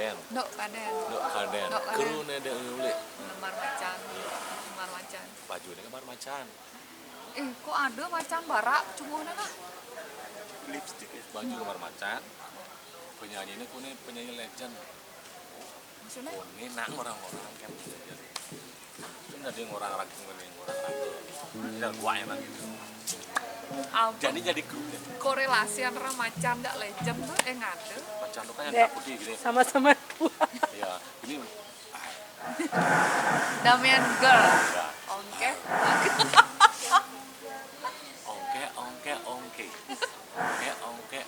kaden. Ndok kaden. Ndok kaden. Kerune dek ulik. Lembar macan. Lembar macan. Baju ini kamar macan. Kok ada macan barak cuma nah. Lipstick ya. Baju kamar macan. Penyanyi ini kune penyanyi legend. Maksudnya? Kune nak orang-orang kan. Sudah dia orang-orang kune orang-orang. Tidak kuat emang gitu. Jadi grup ya. Korelasi antara macan dan legend tuh nggak ada. Macan tuh kan yang putih gini. Sama-sama dua. Iya, ini Damian Girl. ya. Oke. Ongke.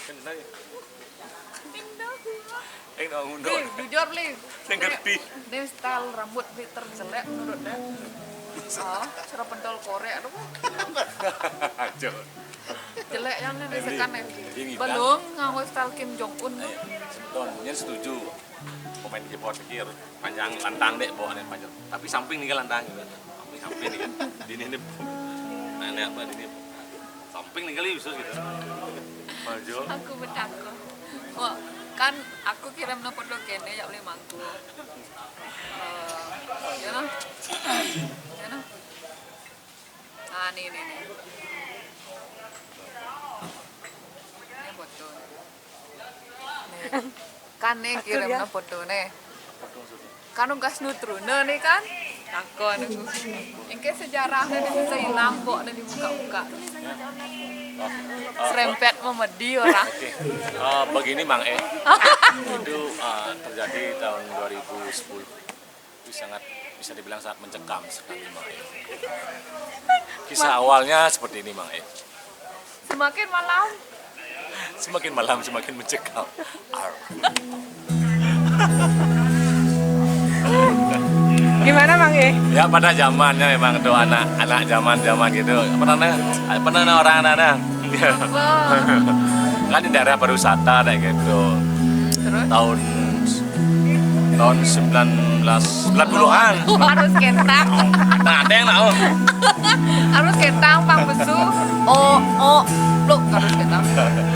Kan tadi. Dong undo. Jujur li. Saya ngerti. Ini style rambut terjelek menurut dia. Oh, cara pentol korek aduh. Jelek yang ini sekan ya. Belum nganggo style Kim Jong Un. Sebetulnya setuju. Pemain Jepang pikir panjang lantang dek bawa panjang. Tapi samping nih kan lantang gitu. Samping nih kan. Ini nenek apa ini. Samping nih kali bisa gitu. Maju. Aku betako. Wah, kan aku kirim nomor lo kene ya boleh mangku. Ya noh. Ya noh. Ah nih. Ini foto. Nih. Kan nih kirim foto nih. Kan gas nutrune nih kan. Takon aku. Engke sejarahnya nih bisa hilang kok dan dibuka-buka. Serempet memedi orang. Oke. Begini Mang itu terjadi tahun 2010. Itu sangat bisa dibilang sangat mencekam sekali Mang Kisah awalnya seperti ini Mang Semakin malam. Semakin malam semakin mencekam. Gimana Bang Ya pada zamannya memang tuh anak zaman gitu. Pernah orang anak kan di daerah pariwisata kayak gitu. Terus? Tahun 90-an. Harus kentang. Nah, ada yang tahu. Harus kentang, pang besu. Oh, lu harus kentang.